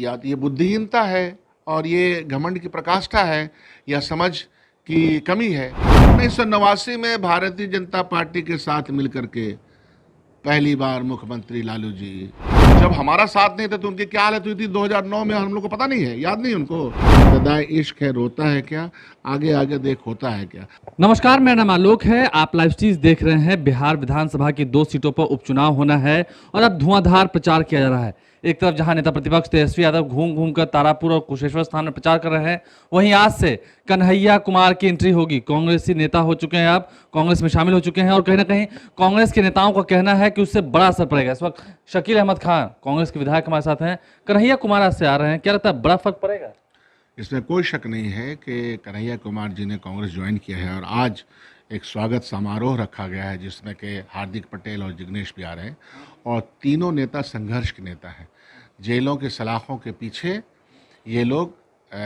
या तो ये बुद्धिहीनता है और ये घमंड की प्रकाष्ठा है या समझ की कमी है। 1989 में भारतीय जनता पार्टी के साथ मिलकर के पहली बार मुख्यमंत्री लालू जी, जब हमारा साथ नहीं था तो उनकी क्या हालत हुई थी 2009 में, हम लोग को पता नहीं है, याद नहीं उनको। सदा इश्क है रोता है क्या, आगे आगे देख होता है क्या। नमस्कार, मेरा नाम आलोक है। आप लाइव स्ट्रीम देख रहे हैं। बिहार विधानसभा की 2 सीटों पर उपचुनाव होना है और अब धुआंधार प्रचार किया जा रहा है। एक तरफ जहां नेता प्रतिपक्ष तेजस्वी यादव घूम घूम कर तारापुर और कुशेश्वर स्थान में प्रचार कर रहे हैं, वहीं आज से कन्हैया कुमार की एंट्री होगी। कांग्रेसी नेता हो चुके हैं, अब कांग्रेस में शामिल हो चुके हैं और कहीं ना कहीं कांग्रेस के नेताओं का कहना है कि उससे बड़ा असर पड़ेगा। इस वक्त शकील अहमद खान कांग्रेस के विधायक हमारे साथ हैं, कन्हैया कुमार आज से आ रहे हैं, क्या लगता है बड़ा फर्क पड़ेगा? इसमें कोई शक नहीं है कि कन्हैया कुमार जी ने कांग्रेस ज्वाइन किया है और आज एक स्वागत समारोह रखा गया है जिसमें कि हार्दिक पटेल और जिग्नेश भी आ रहे हैं और तीनों नेता संघर्ष के नेता हैं। जेलों के सलाखों के पीछे ये लोग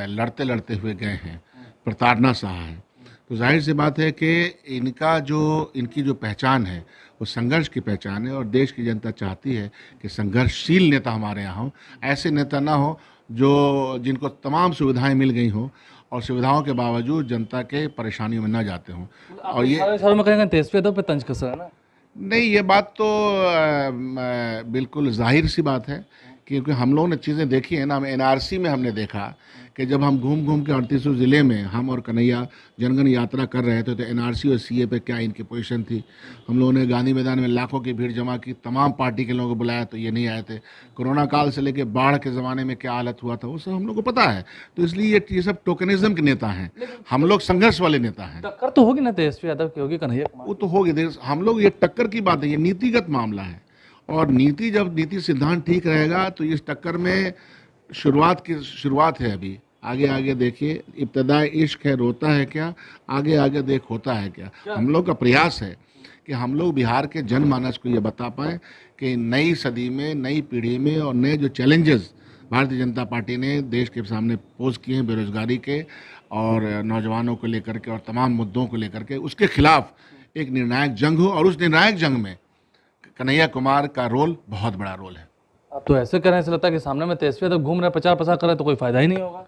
लड़ते लड़ते हुए गए हैं, प्रताड़ना सहा है। तो जाहिर सी बात है कि इनकी जो पहचान है वो संघर्ष की पहचान है और देश की जनता चाहती है कि संघर्षशील नेता हमारे यहाँ हो, ऐसे नेता ना हो जिनको तमाम सुविधाएं मिल गई हों और सुविधाओं के बावजूद जनता के परेशानियों में ना जाते हों। और ये में कहेंगे तेजस्वी यादव पे तंज कस रहा है ना? नहीं, ये बात तो बिल्कुल जाहिर सी बात है क्योंकि हम लोगों ने चीज़ें देखी हैं ना। हम एनआरसी में हमने देखा कि जब हम घूम घूम के 38 ज़िले में हम और कन्हैया जनगण यात्रा कर रहे थे तो एनआरसी और सीए पे क्या इनकी पोजीशन थी। हम लोगों ने गांधी मैदान में लाखों की भीड़ जमा की, तमाम पार्टी के लोगों को बुलाया तो ये नहीं आए थे। कोरोना काल से लेकर बाढ़ के ज़माने में क्या हालत हुआ था वो सब हम लोग को पता है। तो इसलिए ये सब टोकनिज्म के नेता हैं, हम लोग संघर्ष वाले नेता हैं। टक्कर तो होगी ना तेजस्वी यादव की, होगी कन्हैया कुमार? वो तो होगी। हम लोग ये टक्कर की बात है, ये नीतिगत मामला है और जब नीति सिद्धांत ठीक रहेगा तो इस टक्कर में शुरुआत है। अभी आगे आगे देखिए, इब्तदा इश्क है रोता है क्या, आगे आगे देख होता है क्या। हम लोग का प्रयास है कि हम लोग बिहार के जनमानस को ये बता पाएँ कि नई सदी में, नई पीढ़ी में और नए जो चैलेंजेस भारतीय जनता पार्टी ने देश के सामने पोज किए हैं, बेरोजगारी के और नौजवानों को लेकर के और तमाम मुद्दों को लेकर के, उसके खिलाफ एक निर्णायक जंग हो और उस निर्णायक जंग में कन्हैया कुमार का रोल बहुत बड़ा रोल है। अब तो ऐसे कर रहे हैं, ऐसा लगता है कि सामने में तेजस्वी यादव घूम रहे, प्रचार प्रसार कर रहे, तो कोई फायदा ही नहीं होगा।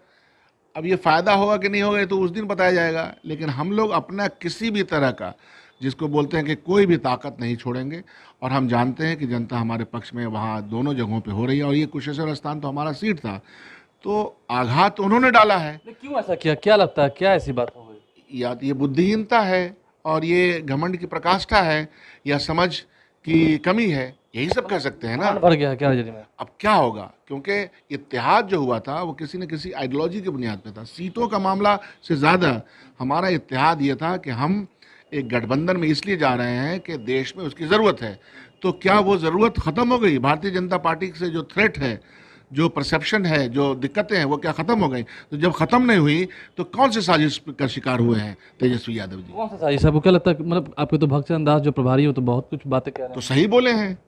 अब ये फायदा होगा कि नहीं होगा ये तो उस दिन बताया जाएगा, लेकिन हम लोग अपना किसी भी तरह का, जिसको बोलते हैं कि कोई भी ताकत नहीं छोड़ेंगे और हम जानते हैं कि जनता हमारे पक्ष में वहाँ दोनों जगहों पे हो रही है। और ये कुशेश्वर स्थान तो हमारा सीट था, तो आघात उन्होंने डाला है। क्यों ऐसा किया, क्या लगता है, क्या ऐसी बात हो गई? या तो ये बुद्धिहीनता है और ये घमंड की प्रकाष्ठा है या समझ की कमी है, यही सब कह सकते हैं ना। भर गया क्या नजरिए में? अब क्या होगा, क्योंकि इत्तेहाद जो हुआ था वो किसी न किसी आइडियोलॉजी की बुनियाद पे था। सीटों का मामला से ज़्यादा हमारा इत्तेहाद ये था कि हम एक गठबंधन में इसलिए जा रहे हैं कि देश में उसकी ज़रूरत है। तो क्या वो ज़रूरत ख़त्म हो गई? भारतीय जनता पार्टी से जो थ्रेट है, जो परसेप्शन है, जो दिक्कतें हैं, वो क्या ख़त्म हो गई? तो जब ख़त्म नहीं हुई तो कौन सी साजिश का शिकार हुए हैं तेजस्वी यादव जी? कौन सा साजिश? आपको क्या लगता है, मतलब आपके तो भक्तचरण दास जो प्रभारी हो तो बहुत कुछ बातें कह रहे हैं, तो सही बोले हैं,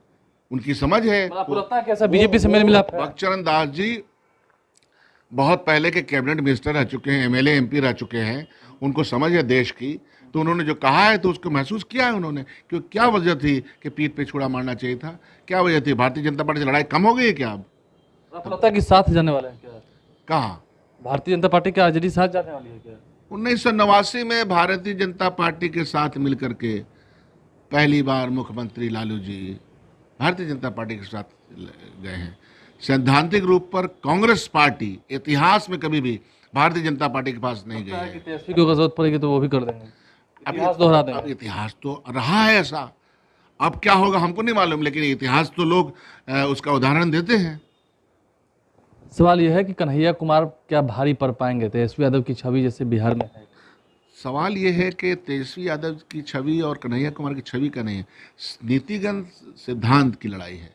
उनकी समझ है। आपको लगता है कि ऐसा बीजेपी से मेल मिलाप है? भक्तचरण दास जी बहुत पहले के कैबिनेट मिनिस्टर रह चुके हैं, एमएलए एमपी रह चुके हैं, उनको समझ है देश की। तो उन्होंने जो कहा है तो उसको महसूस किया है उन्होंने। क्यों, क्या वजह थी कि पीठ पे छुरा मारना चाहिए था? क्या वजह थी? भारतीय जनता पार्टी से लड़ाई कम हो गई है क्या अब? आपको लगता है कि साथ जाने वाले हैं क्या? कहाँ? भारतीय जनता पार्टी के आरजेडी साथ जाने वाली है क्या? 1989 में भारतीय जनता पार्टी के साथ मिलकर के पहली बार मुख्यमंत्री लालू जी भारतीय जनता पार्टी के साथ गए हैं। सैद्धांतिक रूप पर कांग्रेस पार्टी इतिहास में कभी भी भारतीय जनता पार्टी के पास नहीं गई है। तेजस्वी को जरूरत पड़ेगी तो वो भी कर देंगे, इतिहास दोहरा देंगे। अब इतिहास तो रहा है ऐसा, अब क्या होगा हमको नहीं मालूम, लेकिन इतिहास तो लोग उसका उदाहरण देते हैं। सवाल यह है कि कन्हैया कुमार क्या भारी पड़ पाएंगे तेजस्वी यादव की छवि जैसे बिहार में है? सवाल यह है कि तेजस्वी यादव की छवि और कन्हैया कुमार की छवि का नहीं है, नीतिगत सिद्धांत की लड़ाई है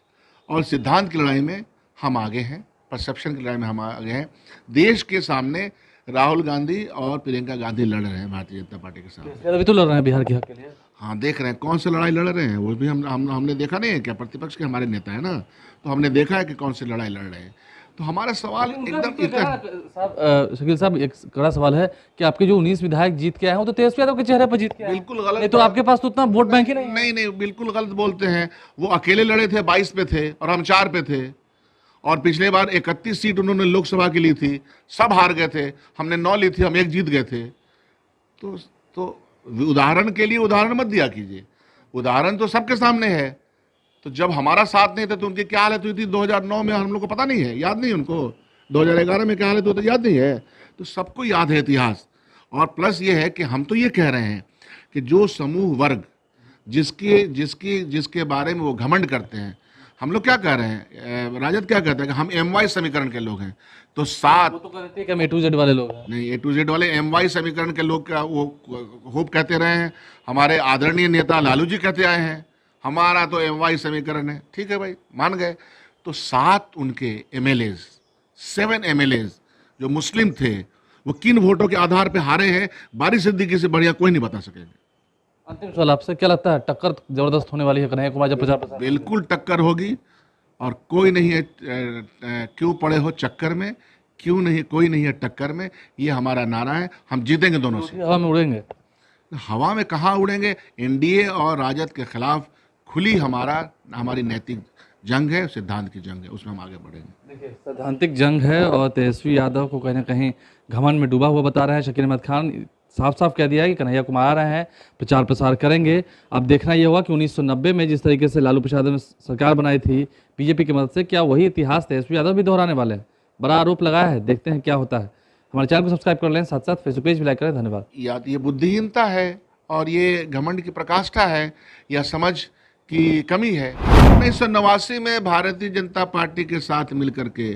और सिद्धांत की लड़ाई में हम आगे हैं, परसेप्शन की लड़ाई में हम आगे हैं। देश के सामने राहुल गांधी और प्रियंका गांधी लड़ रहे हैं भारतीय जनता पार्टी के साथ। अभी तो लड़ रहे हैं बिहार के हक के लिए। हाँ, देख रहे हैं कौन सी लड़ाई लड़ रहे हैं, वो भी हमने देखा नहीं है क्या? प्रतिपक्ष के हमारे नेता है ना, तो हमने देखा है कि कौन सी लड़ाई लड़ रहे हैं। तो हमारा सवाल एकदम शकील साहब, एक कड़ा सवाल है कि आपके जो 19 विधायक जीत के आए हैं वो तो तेजस्वी यादव के चेहरे पर जीत के आए। बिल्कुल गलत। नहीं तो आपके पास तो उतना वोट बैंक ही नहीं। नहीं, बिल्कुल गलत बोलते हैं। वो अकेले लड़े थे, 22 पे थे और हम 4 पे थे। और पिछले बार 31 सीट उन्होंने लोकसभा की ली थी, सब हार गए थे, हमने 9 ली थी, हम 1 जीत गए थे। तो उदाहरण के लिए उदाहरण मत दिया कीजिए, उदाहरण तो सबके सामने है। तो जब हमारा साथ नहीं था तो उनकी क्या हालत हुई थी 2009 में, हम लोग को पता नहीं है, याद नहीं उनको, 2011 में क्या हालत हुई थी याद नहीं है। तो सबको याद है इतिहास। और प्लस ये है कि हम तो ये कह रहे हैं कि जो समूह वर्ग जिसके बारे में वो घमंड करते हैं, हम लोग क्या कह रहे हैं, राजद क्या कहते हैं कि हम MY समीकरण के लोग हैं। तो सात वो तो कहते हैं कि हम A to Z वाले लोग हैं। नहीं, A to Z वाले MY समीकरण के लोग का वो खूब कहते रहे हैं, हमारे आदरणीय नेता लालू जी कहते आए हैं हमारा तो MY समीकरण है। ठीक है भाई, मान गए। तो 7 उनके MLAs, 7 MLAs जो मुस्लिम थे, वो किन वोटों के आधार पे हारे हैं, बारी सिद्दीकी से बढ़िया कोई नहीं बता सकेंगे। अंतिम सवाल आपसे, क्या लगता है टक्कर जबरदस्त होने वाली है कन्हैया कुमार जब प्रचार? बिल्कुल टक्कर होगी, और कोई नहीं है क्यों पड़े हो चक्कर में, क्यों नहीं, कोई नहीं है टक्कर में, ये हमारा नारा है। हम जीतेंगे दोनों से। हवा में उड़ेंगे? हवा में कहाँ उड़ेंगे, NDA और राजद के खिलाफ खुली हमारी नैतिक जंग है, सिद्धांत की जंग है, उसमें हम आगे बढ़ेंगे। देखिए, सैद्धांतिक जंग है और तेजस्वी यादव को कहीं ना कहीं घमंड में डूबा हुआ बता रहे हैं। शकील अहमद खान साफ साफ कह दिया है कि कन्हैया कुमार आ रहे हैं, प्रचार प्रसार करेंगे। अब देखना ये होगा कि 1990 में जिस तरीके से लालू प्रसाद ने सरकार बनाई थी बीजेपी की मदद से, क्या वही इतिहास तेजस्वी यादव भी दोहराने वाले हैं? बड़ा आरोप लगाया है, देखते हैं क्या होता है। हमारे चैनल को सब्सक्राइब कर लें, साथ साथ फेसबुक पेज भी लाइक करें। धन्यवाद। या तो ये बुद्धिहीनता है और ये घमंड की प्रकाष्ठा है, या समझ की कमी है। 1989 में भारतीय जनता पार्टी के साथ मिलकर के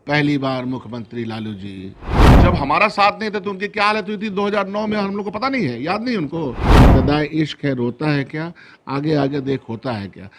पहली बार मुख्यमंत्री लालू जी, जब हमारा साथ नहीं था तो उनकी क्या हालत हुई थी 2009 में, हम लोग को पता नहीं है, याद नहीं उनको। सदाए इश्क है रोता है क्या, आगे आगे देख होता है क्या।